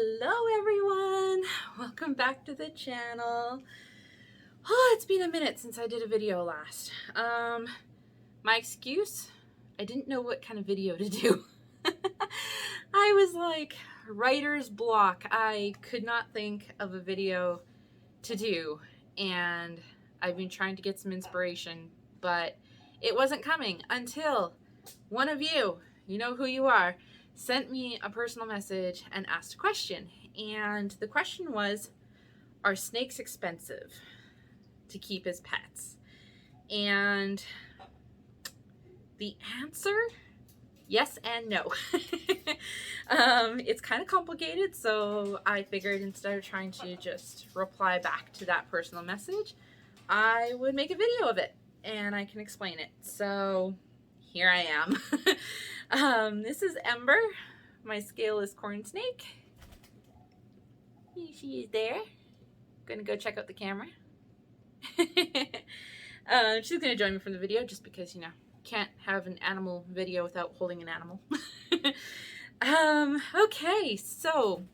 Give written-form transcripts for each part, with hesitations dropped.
Hello everyone! Welcome back to the channel. Oh, it's been a minute since I did a video last. My excuse, I didn't know what kind of video to do. I was like, writer's block. I could not think of a video to do, and I've been trying to get some inspiration, but it wasn't coming until one of you know who you are, sent me a personal message and asked a question. And the question was, are snakes expensive to keep as pets? And the answer, yes and no. It's kind of complicated, so I figured instead of trying to just reply back to that personal message, I would make a video of it and I can explain it. So here I am. This is Ember. My scaleless corn snake. She is there. Gonna go check out the camera. She's gonna join me from the video just because, you know, can't have an animal video without holding an animal. Okay, so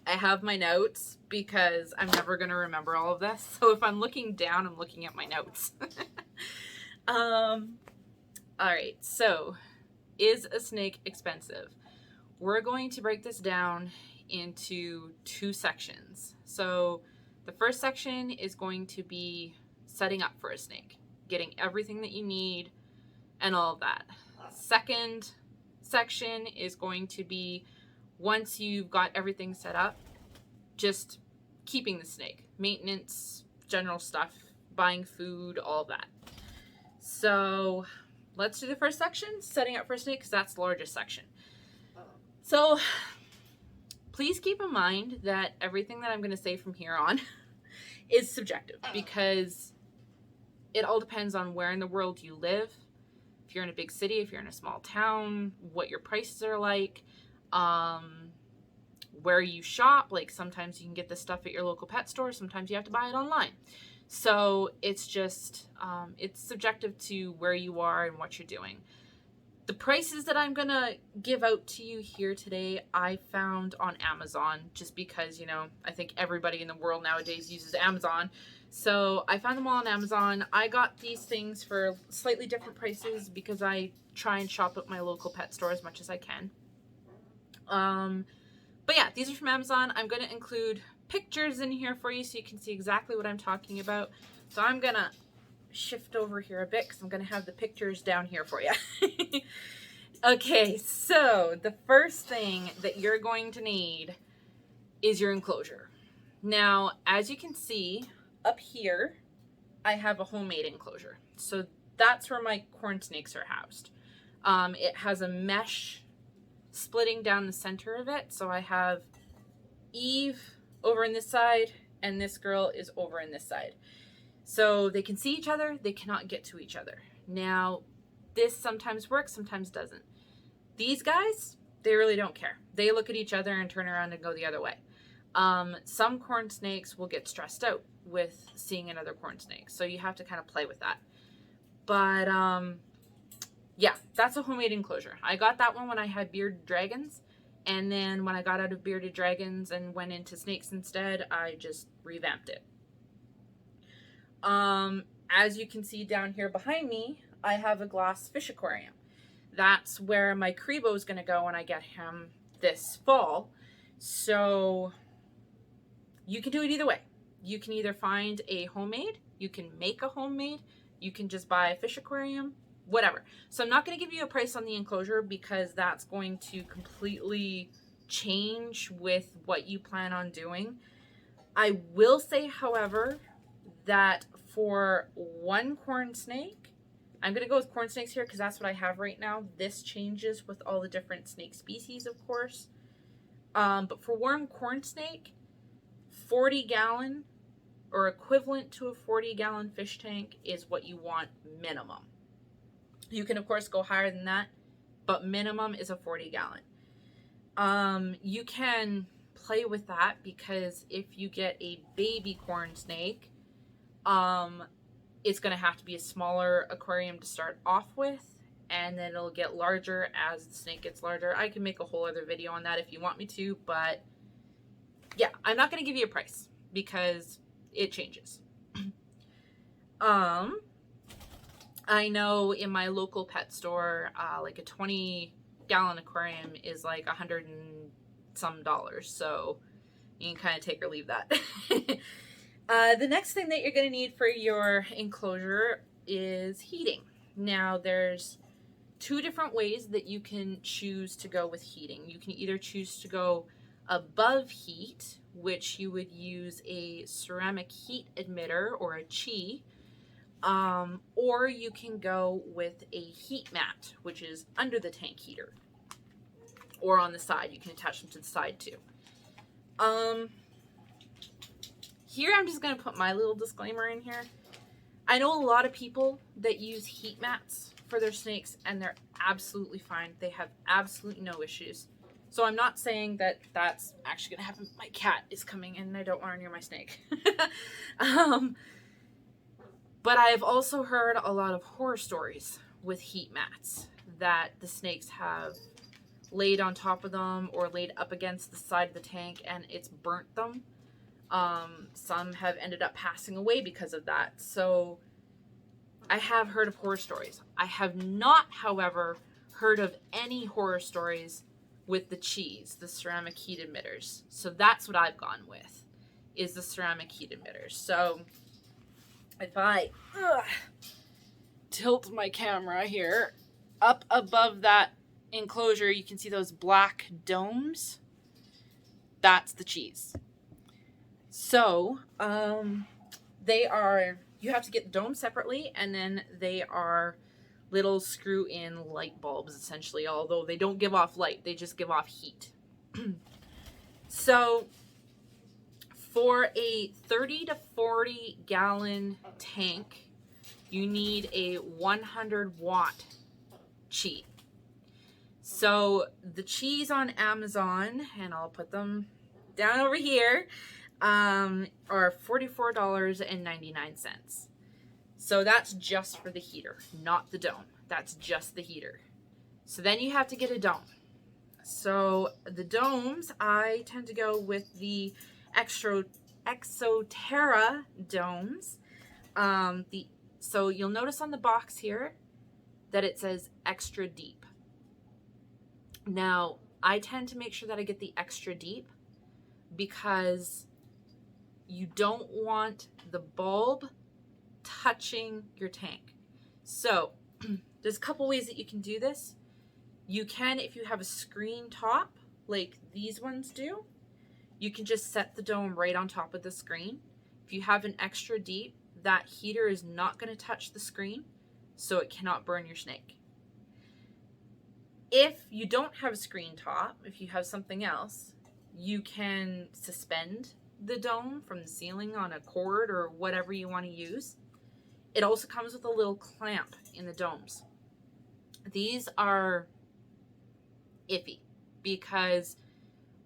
I have my notes because I'm never gonna remember all of this. So if I'm looking down, I'm looking at my notes. Alright, so is a snake expensive? We're going to break this down into two sections. So the first section is going to be setting up for a snake, getting everything that you need and all of that. Second section is going to be, once you've got everything set up, just keeping the snake, maintenance, general stuff, buying food, all of that. So let's do the first section, setting up for a snake, because that's the largest section. So please keep in mind that everything that I'm going to say from here on is subjective, because it all depends on where in the world you live. If you're in a big city, if you're in a small town, what your prices are like, where you shop. Like sometimes you can get this stuff at your local pet store, sometimes you have to buy it online. So it's just, it's subjective to where you are and what you're doing. The prices that I'm gonna give out to you here today, I found on Amazon, just because, you know, I think everybody in the world nowadays uses Amazon. So I found them all on Amazon. I got these things for slightly different prices because I try and shop at my local pet store as much as I can. But yeah, these are from Amazon. I'm gonna include pictures in here for you so you can see exactly what I'm talking about. So I'm gonna shift over here a bit because I'm gonna have the pictures down here for you. Okay, so the first thing that you're going to need is your enclosure. Now, as you can see up here, I have a homemade enclosure. So that's where my corn snakes are housed. It has a mesh splitting down the center of it. So I have Eve over in this side and this girl is over in this side. So they can see each other, they cannot get to each other. Now, this sometimes works, sometimes doesn't. These guys, they really don't care. They look at each other and turn around and go the other way. Some corn snakes will get stressed out with seeing another corn snake. So you have to kind of play with that. But yeah, that's a homemade enclosure. I got that one when I had bearded dragons. And then when I got out of bearded dragons and went into snakes instead, I just revamped it. As you can see down here behind me, I have a glass fish aquarium. That's where my Crebo is going to go when I get him this fall. So you can do it either way. You can either find a homemade, you can make a homemade, you can just buy a fish aquarium, whatever. So I'm not going to give you a price on the enclosure because that's going to completely change with what you plan on doing. I will say, however, that for one corn snake, I'm going to go with corn snakes here because that's what I have right now. This changes with all the different snake species, of course. But for one corn snake, 40-gallon or equivalent to a 40-gallon fish tank is what you want minimum. You can, of course, go higher than that, but minimum is a 40-gallon. You can play with that because if you get a baby corn snake, it's going to have to be a smaller aquarium to start off with. and then it'll get larger as the snake gets larger. I can make a whole other video on that if you want me to, but yeah, I'm not going to give you a price because it changes. I know in my local pet store, like a 20-gallon aquarium is like $100 and some, so you can kind of take or leave that. The next thing that you're going to need for your enclosure is heating. Now, there's two different ways that you can choose to go with heating. You can either choose to go above heat, which you would use a ceramic heat emitter or a chi, or you can go with a heat mat, which is under the tank heater or on the side. You can attach them to the side too. Here I'm just going to put my little disclaimer in here. I know a lot of people that use heat mats for their snakes, and they're absolutely fine. They have absolutely no issues. So I'm not saying that that's actually going to happen. My cat is coming in and I don't want her near my snake. But I've also heard a lot of horror stories with heat mats that the snakes have laid on top of them or laid up against the side of the tank and it's burnt them. Some have ended up passing away because of that. So I have heard of horror stories. I have not, however, heard of any horror stories with the cheese, the ceramic heat emitters. So that's what I've gone with, is the ceramic heat emitters. So if I tilt my camera here, up above that enclosure, you can see those black domes. That's the cheese. So they are, you have to get the dome separately, and then they are little screw-in light bulbs, essentially, although they don't give off light, they just give off heat. So for a 30 to 40 gallon tank, you need a 100 watt chi. So the chis on Amazon, and I'll put them down over here, are $44.99. So that's just for the heater, not the dome. That's just the heater. So then you have to get a dome. So the domes, I tend to go with the Exoterra domes. So you'll notice on the box here that it says extra deep. Now, I tend to make sure that I get the extra deep because you don't want the bulb touching your tank. So there's a couple ways that you can do this. You can, if you have a screen top like these ones do, you can just set the dome right on top of the screen. If you have an extra deep, that heater is not going to touch the screen, so it cannot burn your snake. If you don't have a screen top, if you have something else, you can suspend the dome from the ceiling on a cord or whatever you want to use. It also comes with a little clamp in the domes. These are iffy because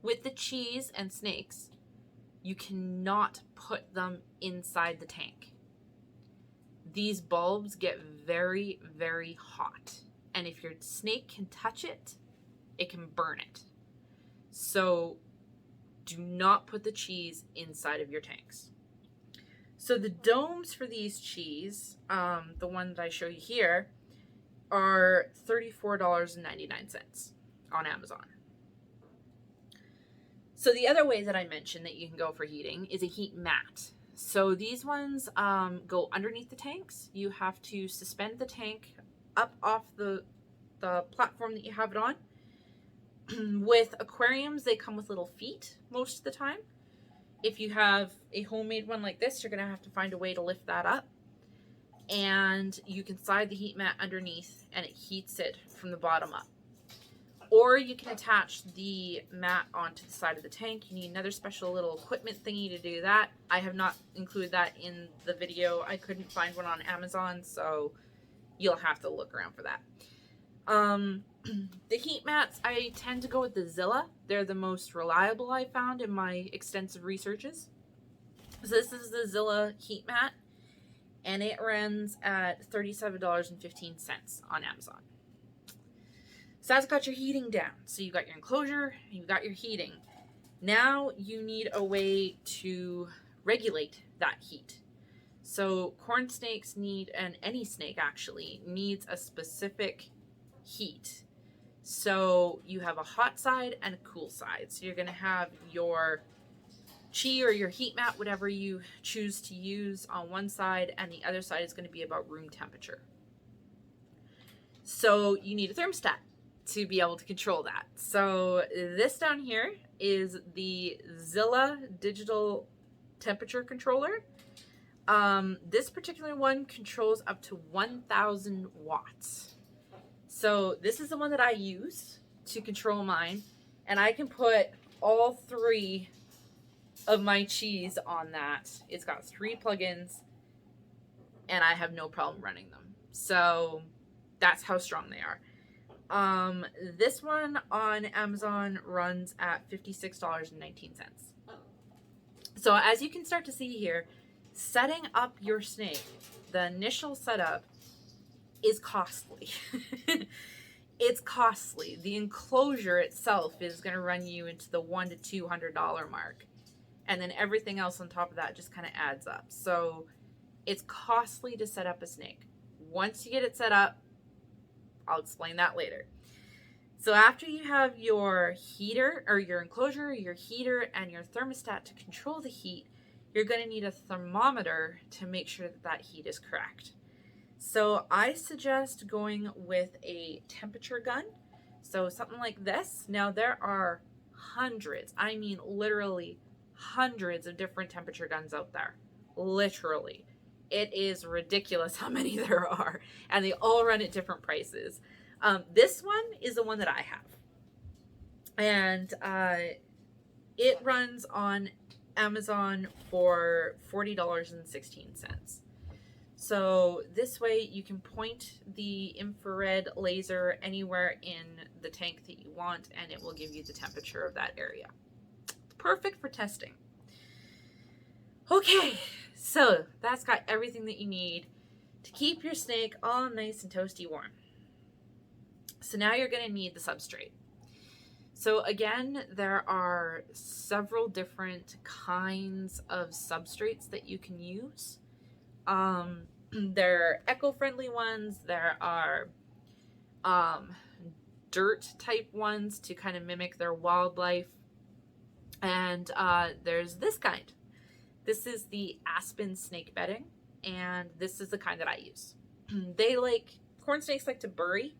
with the cheese and snakes, you cannot put them inside the tank. These bulbs get very, very hot. And if your snake can touch it, it can burn it. So do not put the cheese inside of your tanks. So the domes for these cheese, the one that I show you here, are $34.99 on Amazon. So the other way that I mentioned that you can go for heating is a heat mat. So these ones go underneath the tanks. You have to suspend the tank up off the platform that you have it on. With aquariums, they come with little feet most of the time. If you have a homemade one like this, you're going to have to find a way to lift that up. And you can slide the heat mat underneath and it heats it from the bottom up. Or you can attach the mat onto the side of the tank. You need another special little equipment thingy to do that. I have not included that in the video. I couldn't find one on Amazon, so you'll have to look around for that. The heat mats, I tend to go with the Zilla. They're the most reliable I found in my extensive researches. So this is the Zilla heat mat, and it runs at $37.15 on Amazon. So that's got your heating down. So you got your enclosure, you've got your heating. Now you need a way to regulate that heat. So corn snakes need, and any snake actually, needs a specific heat. So you have a hot side and a cool side. So you're going to have your chi or your heat mat, whatever you choose to use, on one side, and the other side is going to be about room temperature. So you need a thermostat to be able to control that. So this down here is the Zilla digital temperature controller. This particular one controls up to 1,000 watts. So this is the one that I use to control mine, and I can put all 3 of my cheese on that. It's got 3 plugins, and I have no problem running them. So that's how strong they are. This one on Amazon runs at $56.19. So as you can start to see here, setting up your snake, the initial setup, is costly. It's costly. The enclosure itself is going to run you into the $100 to $200 mark. And then everything else on top of that just kind of adds up. So it's costly to set up a snake. Once you get it set up, I'll explain that later. So after you have your heater, or your enclosure, your heater, and your thermostat to control the heat, you're going to need a thermometer to make sure that that heat is correct. So I suggest going with a temperature gun. So something like this. Now there are hundreds, I mean literally hundreds of different temperature guns out there. Literally. It is ridiculous how many there are, and they all run at different prices. This one is the one that I have, and it runs on Amazon for $40.16. So this way you can point the infrared laser anywhere in the tank that you want, and it will give you the temperature of that area. It's perfect for testing. Okay, so that's got everything that you need to keep your snake all nice and toasty warm. So now you're going to need the substrate. So again, there are several different kinds of substrates that you can use. There are eco-friendly ones. There are dirt type ones to kind of mimic their wildlife. And there's this kind. This is the Aspen snake bedding, and this is the kind that I use. Corn snakes like to bury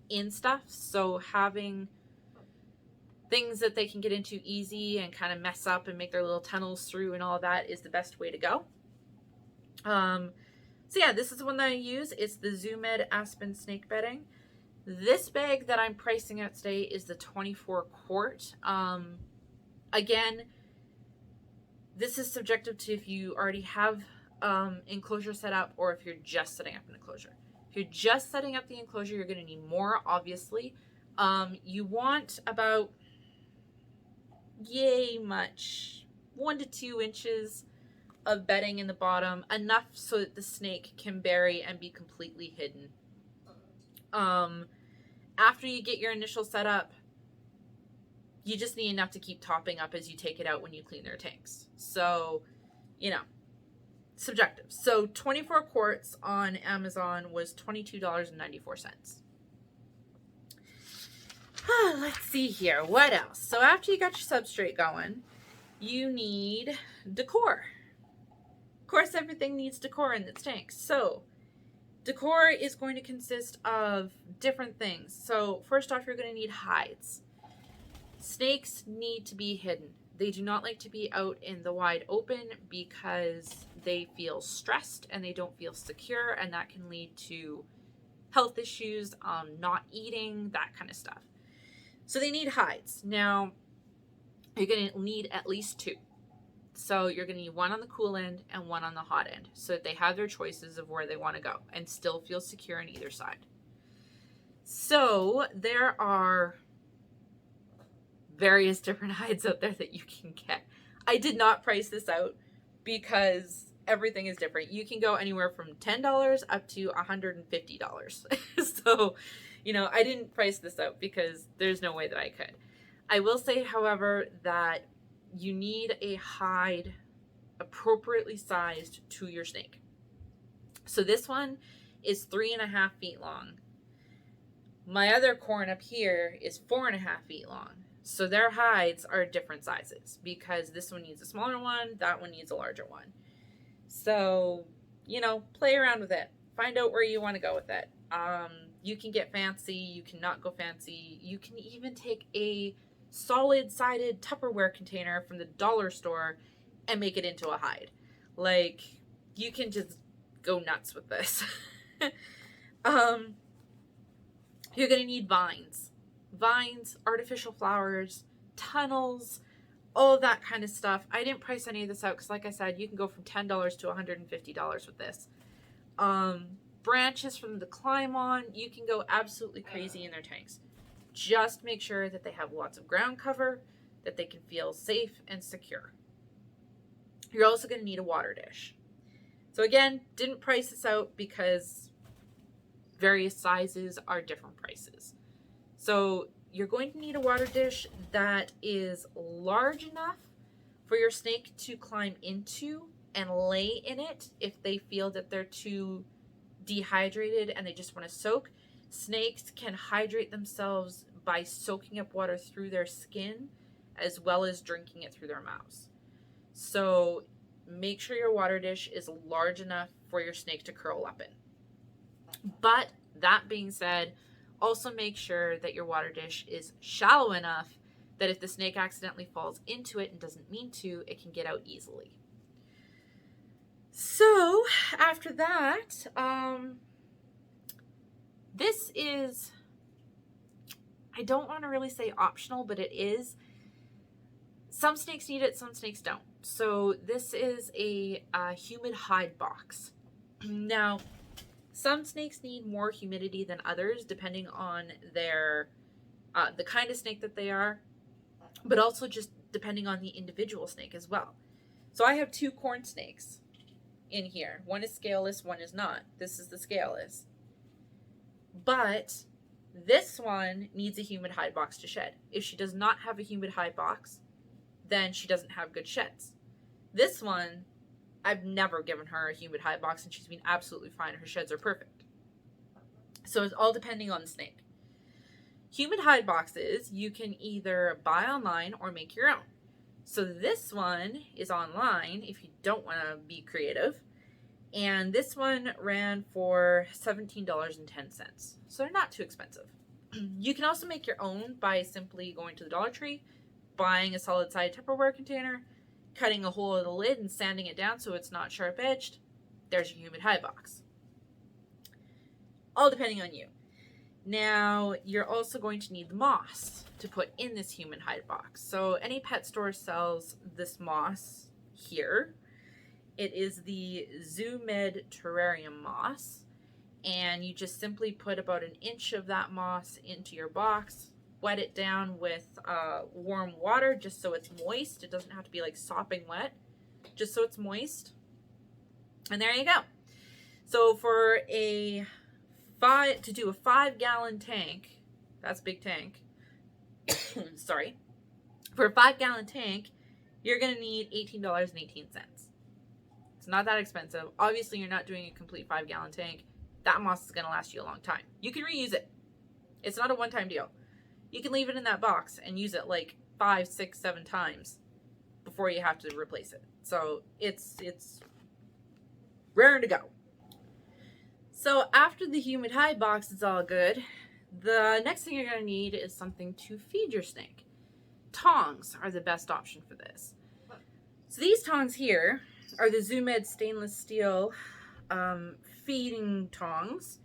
in stuff, so having things that they can get into easy and kind of mess up and make their little tunnels through and all that is the best way to go. So yeah, this is the one that I use. It's the Zoomed Aspen snake bedding. This bag that I'm pricing at today is the 24 quart. Again, this is subjective to if you already have enclosure set up or if you're just setting up an enclosure. If you're just setting up the enclosure, you're going to need more, obviously. You want about, 1 to 2 inches of bedding in the bottom, enough so that the snake can bury and be completely hidden. After you get your initial setup, you just need enough to keep topping up as you take it out when you clean their tanks. So, subjective. So 24 quarts on Amazon was $22.94. Let's see here. What else? So after you got your substrate going, you need decor. Of course, everything needs decor in its tanks. So decor is going to consist of different things. So first off, you're going to need hides. Snakes need to be hidden. They do not like to be out in the wide open because they feel stressed and they don't feel secure, and that can lead to health issues, not eating, that kind of stuff. So they need hides. Now, you're going to need at least 2. So you're going to need one on the cool end and one on the hot end so that they have their choices of where they want to go and still feel secure on either side. So there are various different hides out there that you can get. I did not price this out because everything is different. You can go anywhere from $10 up to $150. So, You know, I didn't price this out because there's no way that I could. I will say, however, that you need a hide appropriately sized to your snake. So this one is 3.5 feet long. My other corn up here is 4.5 feet long. So their hides are different sizes because this one needs a smaller one, that one needs a larger one. So, you know, play around with it. Find out where you want to go with it. You can get fancy, you can not go fancy. You can even take a solid-sided Tupperware container from the dollar store and make it into a hide. Like, you can just go nuts with this. You're going to need vines. Vines, artificial flowers, tunnels, all of that kind of stuff. I didn't price any of this out because, like I said, you can go from $10 to $150 with this. Branches for them to climb on. You can go absolutely crazy in their tanks. Just make sure that they have lots of ground cover, that they can feel safe and secure. You're also going to need a water dish. So again, didn't price this out because various sizes are different prices. So you're going to need a water dish that is large enough for your snake to climb into and lay in it if they feel that they're too dehydrated and they just want to soak. Snakes can hydrate themselves by soaking up water through their skin as well as drinking it through their mouths. So make sure your water dish is large enough for your snake to curl up in. But that being said, also make sure that your water dish is shallow enough that if the snake accidentally falls into it and doesn't mean to, it can get out easily. So after that, this is, I don't want to really say optional, but it is. Some snakes need it, some snakes don't. So this is a humid hide box. Now, some snakes need more humidity than others, depending on their the kind of snake that they are, but also just depending on the individual snake as well. So I have 2 corn snakes in here. One is scaleless, one is not. This is the scaleless. But this one needs a humid hide box to shed. If she does not have a humid hide box, then she doesn't have good sheds. This one, I've never given her a humid hide box and she's been absolutely fine. Her sheds are perfect. So it's all depending on the snake. Humid hide boxes you can either buy online or make your own. So this one is online if you don't want to be creative. And this one ran for $17.10. So they're not too expensive. You can also make your own by simply going to the Dollar Tree, buying a solid side Tupperware container, cutting a hole in the lid and sanding it down so it's not sharp edged. There's your humid hide box. All depending on you. Now, you're also going to need the moss to put in this humid hide box. So any pet store sells this moss here. It is the Zoo Med Terrarium moss. And you just simply put about 1 inch of that moss into your box, wet it down with warm water just so it's moist. It doesn't have to be like sopping wet, just so it's moist. And there you go. So for a 5-gallon tank, that's a big tank. Sorry. For a 5-gallon tank, you're going to need $18.18. It's not that expensive. Obviously, you're not doing a complete 5-gallon tank. That moss is going to last you a long time. You can reuse it. It's not a one-time deal. You can leave it in that box and use it like 5, 6, 7 times before you have to replace it. So it's raring to go. So after the humid hide box is all good, the next thing you're going to need is something to feed your snake. Tongs are the best option for this. So these tongs here are the Zoo Med stainless steel feeding tongs,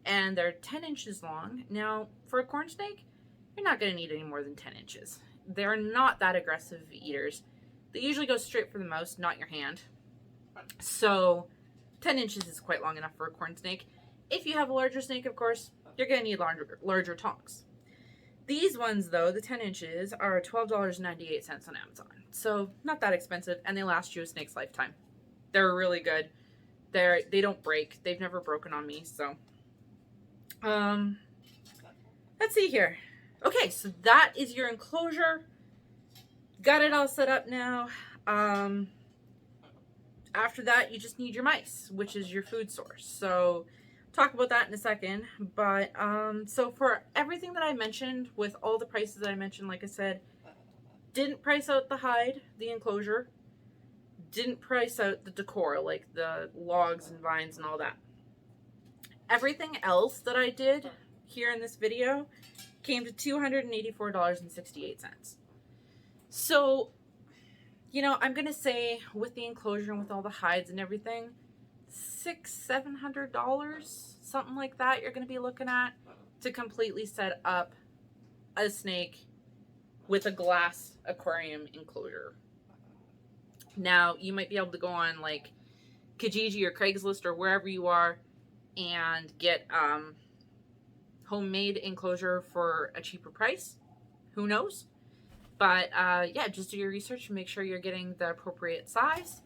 and they're 10 inches long. Now, for a corn snake, you're not going to need any more than 10 inches. They're not that aggressive eaters. They usually go straight for the mouth, not your hand. So 10 inches is quite long enough for a corn snake. If you have a larger snake, of course, you're going to need larger tongs. These ones, though, the 10 inches, are $12.98 on Amazon. So not that expensive, and they last you a snake's lifetime. They're really good. They don't break. They've never broken on me, so. let's see here. Okay, so that is your enclosure. Got it all set up now. After that, you just need your mice, which is your food source. So talk about that in a second. But so for everything that I mentioned, with all the prices that I mentioned, like I said, didn't price out the hide, the enclosure, didn't price out the decor, like the logs and vines and all that. Everything else that I did here in this video came to $284.68. So, you know, I'm gonna say with the enclosure and with all the hides and everything, $700, something like that, you're gonna be looking at to completely set up a snake with a glass aquarium enclosure. Now, you might be able to go on like Kijiji or Craigslist or wherever you are and get homemade enclosure for a cheaper price. Who knows? But yeah, just do your research and make sure you're getting the appropriate size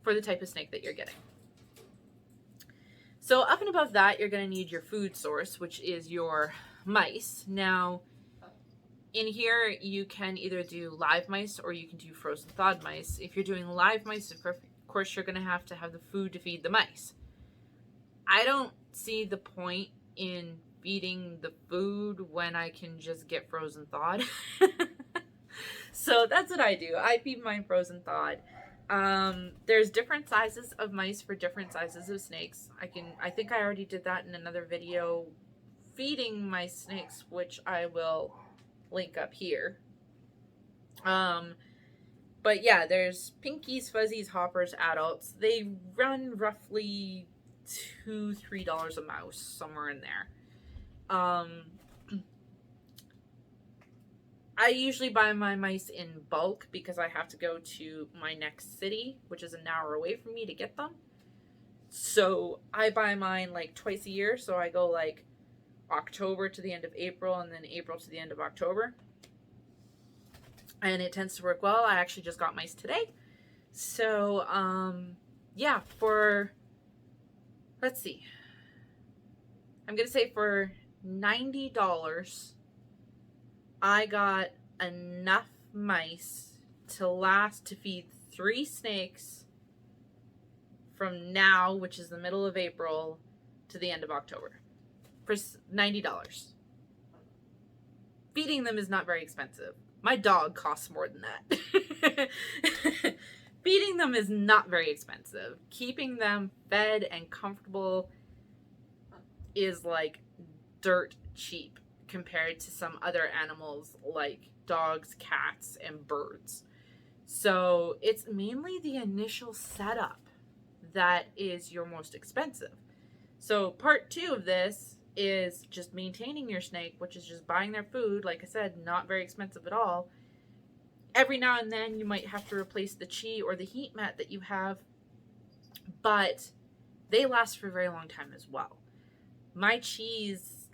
for the type of snake that you're getting. So up and above that, you're going to need your food source, which is your mice. Now, in here, you can either do live mice or you can do frozen thawed mice. If you're doing live mice, of course, you're going to have the food to feed the mice. I don't see the point in feeding the food when I can just get frozen thawed. So that's what I do. I feed mine frozen thawed. There's different sizes of mice for different sizes of snakes. I think I already did that in another video feeding my snakes, which I will link up here. But yeah, there's pinkies, fuzzies, hoppers, adults. They run roughly $2-3 a mouse, somewhere in there. I usually buy my mice in bulk because I have to go to my next city, which is an hour away from me, to get them. So I buy mine like twice a year. So I go like October to the end of April and then April to the end of October. And it tends to work well. I actually just got mice today. So, yeah, let's see. I'm going to say for $90, I got enough mice to feed 3 snakes from now, which is the middle of April, to the end of October. For $90. Feeding them is not very expensive. My dog costs more than that. Feeding them is not very expensive. Keeping them fed and comfortable is like dirt cheap compared to some other animals like dogs, cats, and birds. So it's mainly the initial setup that is your most expensive. So part 2 of this is just maintaining your snake, which is just buying their food. Like I said, not very expensive at all. Every now and then you might have to replace the chi or the heat mat that you have, but they last for a very long time as well. My chis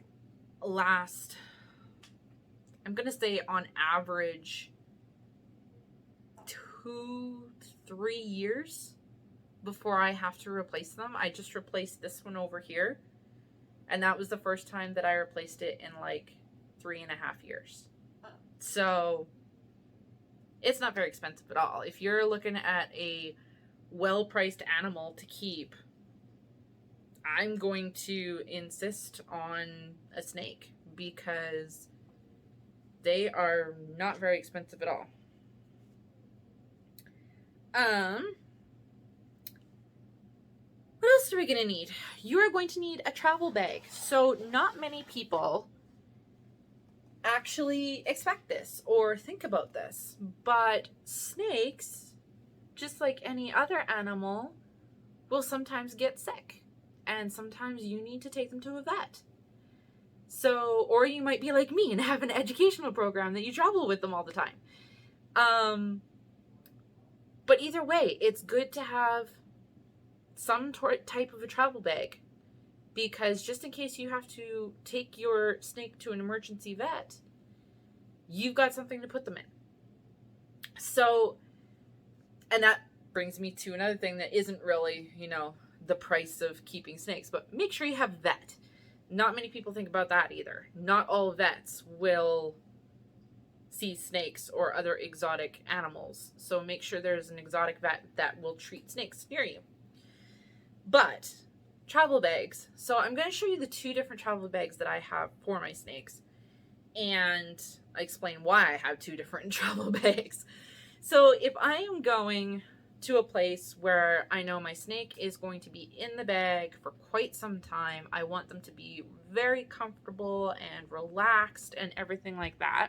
last, I'm going to say on average 2-3 years before I have to replace them. I just replaced this one over here, and that was the first time that I replaced it in like 3.5 years. So it's not very expensive at all. If you're looking at a well-priced animal to keep, I'm going to insist on a snake because they are not very expensive at all. What else are we going to need? You are going to need a travel bag. So not many people actually expect this or think about this, but snakes, just like any other animal, will sometimes get sick, and sometimes you need to take them to a vet. So, or you might be like me and have an educational program that you travel with them all the time. But either way, it's good to have some type of a travel bag, because just in case you have to take your snake to an emergency vet, you've got something to put them in. So, and that brings me to another thing that isn't really, the price of keeping snakes, but make sure you have a vet. Not many people think about that either. Not all vets will see snakes or other exotic animals. So make sure there's an exotic vet that will treat snakes near you. But travel bags. So I'm going to show you the 2 different travel bags that I have for my snakes. And I explain why I have 2 different travel bags. So if I am going to a place where I know my snake is going to be in the bag for quite some time, I want them to be very comfortable and relaxed and everything like that,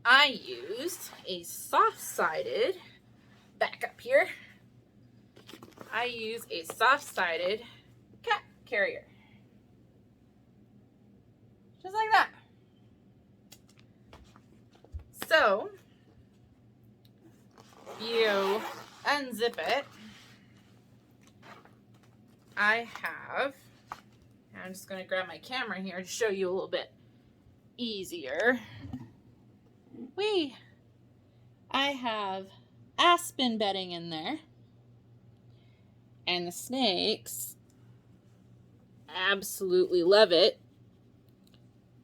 I used a soft-sided, back up here, I use a soft-sided cat carrier. Just like that. So, you unzip it. I'm just going to grab my camera here to show you a little bit easier. I have Aspen Bedding in there. And the snakes absolutely love it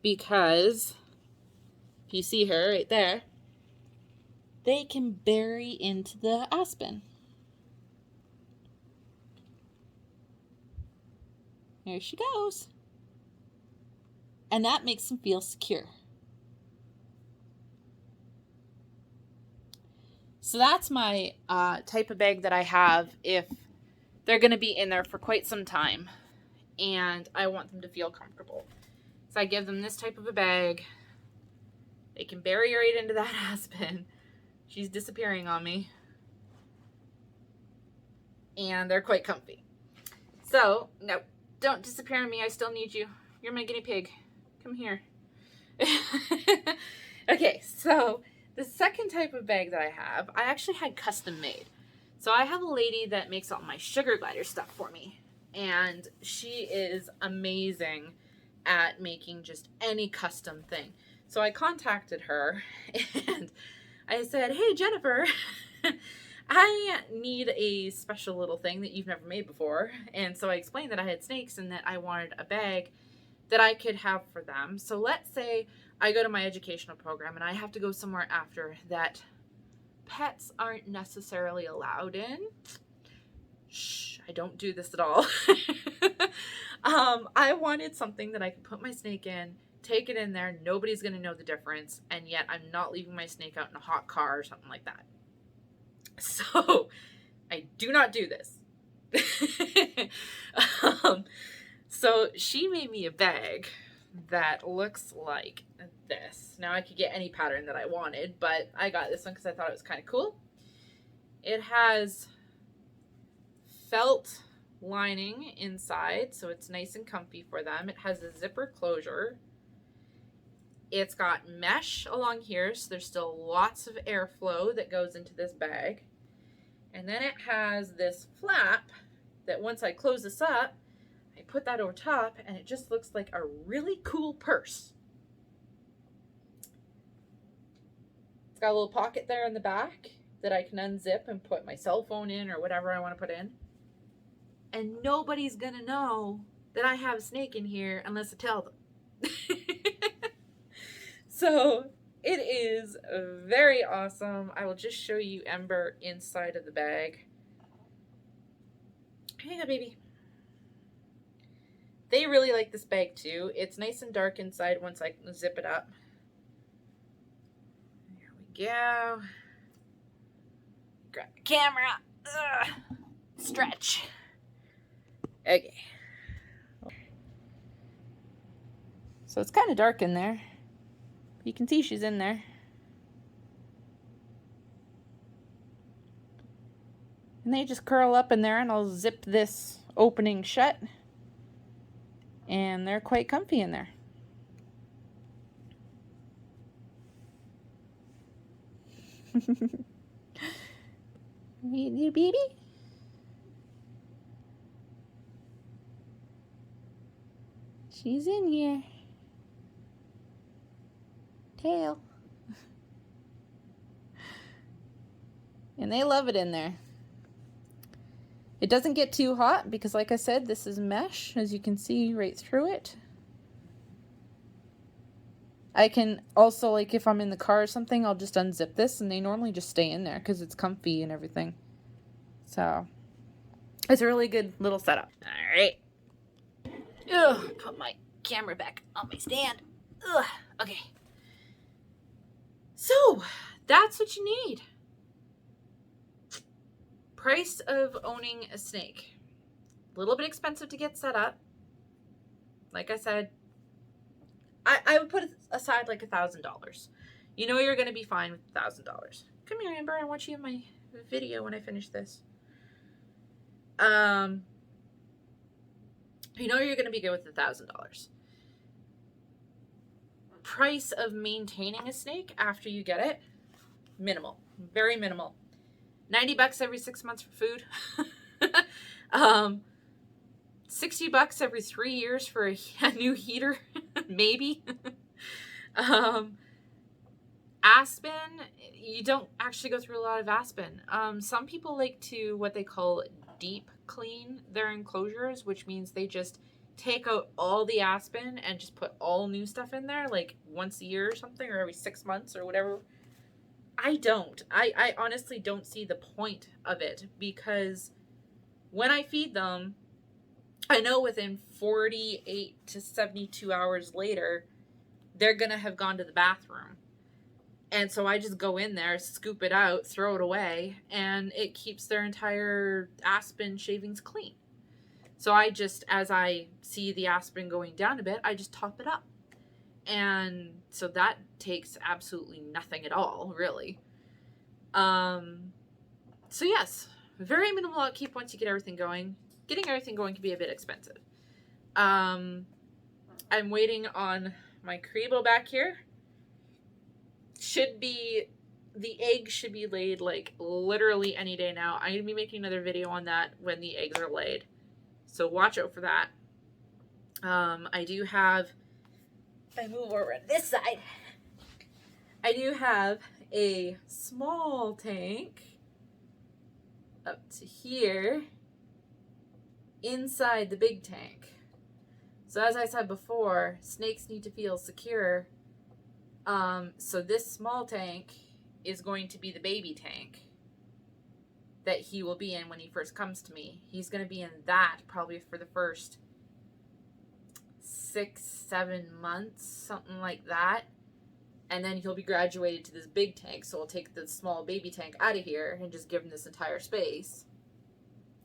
because, if you see her right there, they can bury into the aspen. There she goes. And that makes them feel secure. So that's my type of bag that I have if they're going to be in there for quite some time and I want them to feel comfortable. So I give them this type of a bag. They can bury right into that aspen. She's disappearing on me. And they're quite comfy. So, no, don't disappear on me. I still need you. You're my guinea pig. Come here. Okay, so the second type of bag that I have, I actually had custom made. So I have a lady that makes all my sugar glider stuff for me. And she is amazing at making just any custom thing. So I contacted her and I said, hey, Jennifer, I need a special little thing that you've never made before. And so I explained that I had snakes and that I wanted a bag that I could have for them. So let's say I go to my educational program and I have to go somewhere after that pets aren't necessarily allowed in. Shh, I don't do this at all. I wanted something that I could put my snake in, take it in there, nobody's going to know the difference, and yet I'm not leaving my snake out in a hot car or something like that. So, I do not do this. So, she made me a bag that looks like this. Now, I could get any pattern that I wanted, but I got this one because I thought it was kind of cool. It has felt lining inside, so it's nice and comfy for them. It has a zipper closure. It's got mesh along here, so there's still lots of airflow that goes into this bag. And then it has this flap that once I close this up, I put that over top, and it just looks like a really cool purse. It's got a little pocket there in the back that I can unzip and put my cell phone in or whatever I want to put in. And nobody's going to know that I have a snake in here unless I tell them. So it is very awesome. I will just show you Ember inside of the bag. Hang on, baby. They really like this bag too. It's nice and dark inside once I zip it up. There we go. Grab the camera. Ugh. Stretch. Okay. So it's kind of dark in there. You can see she's in there. And they just curl up in there, and I'll zip this opening shut. And they're quite comfy in there. You baby? She's in here. Tail. And they love it in there. It doesn't get too hot because, like I said, this is mesh, as you can see right through it. I can also, like, if I'm in the car or something, I'll just unzip this, and they normally just stay in there because it's comfy and everything. So, it's a really good little setup. All right. Ugh, put my camera back on my stand. Ugh, okay. So, that's what you need. Price of owning a snake. A little bit expensive to get set up. Like I said, I would put aside like $1,000. You know you're going to be fine with $1,000. Come here, Amber. I want you in my video when I finish this. You know you're going to be good with $1,000. Price of maintaining a snake after you get it, minimal. Very minimal. $90 every 6 months for food. $60 every 3 years for a new heater, maybe. Aspen, you don't actually go through a lot of aspen. Some people like to what they call deep clean their enclosures, which means they just take out all the aspen and just put all new stuff in there, like once a year or something, or every 6 months or whatever. I don't. I honestly don't see the point of it, because when I feed them, I know within 48 to 72 hours later, they're going to have gone to the bathroom. And so I just go in there, scoop it out, throw it away, and it keeps their entire aspen shavings clean. So I just, as I see the aspen going down a bit, I just top it up. And so that takes absolutely nothing at all, really. So yes, very minimal upkeep once you get everything going. Getting everything going can be a bit expensive. I'm waiting on my Karibo back here. The egg should be laid like literally any day now. I'm going to be making another video on that when the eggs are laid. So watch out for that. I do have, if I move over on this side, I do have a small tank up to here inside the big tank. So as I said before, snakes need to feel secure. So this small tank is going to be the baby tank that he will be in when he first comes to me. He's going to be in that probably for the first 6-7 months, something like that. And then he'll be graduated to this big tank. So I'll take the small baby tank out of here and just give him this entire space.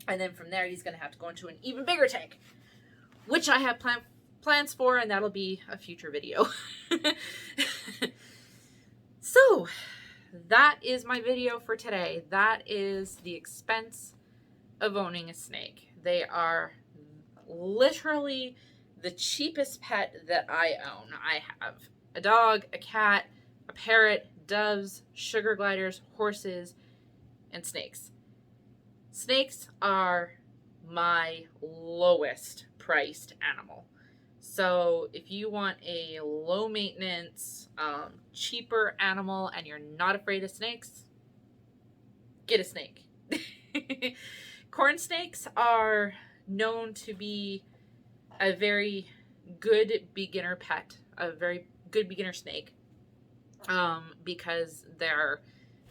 And then from there, he's going to have to go into an even bigger tank, which I have plans for, and that'll be a future video. So that is my video for today. That is the expense of owning a snake. They are literally the cheapest pet that I own. I have a dog, a cat, a parrot, doves, sugar gliders, horses, and snakes. Snakes are my lowest priced animal. So if you want a low maintenance, cheaper animal and you're not afraid of snakes, get a snake. Corn snakes are known to be a very good beginner pet, a very good beginner snake, because their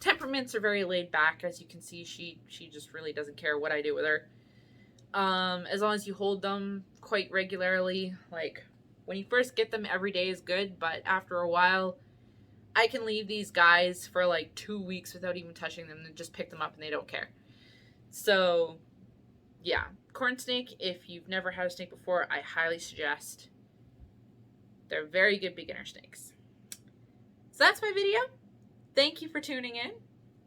temperaments are very laid back. As you can see, she just really doesn't care what I do with her. As long as you hold them quite regularly, like when you first get them, every day is good, but after a while, I can leave these guys for like 2 weeks without even touching them and just pick them up and they don't care. So yeah, corn snake, if you've never had a snake before, I highly suggest. They're very good beginner snakes. So that's my video. Thank you for tuning in.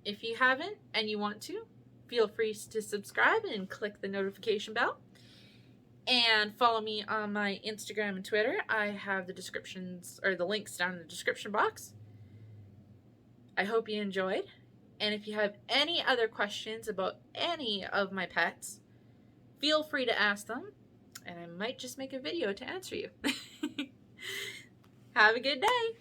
If you haven't and you want to, feel free to subscribe and click the notification bell. And follow me on my Instagram and Twitter. I have the descriptions, or the links down in the description box. I hope you enjoyed. And if you have any other questions about any of my pets, feel free to ask them. And I might just make a video to answer you. Have a good day.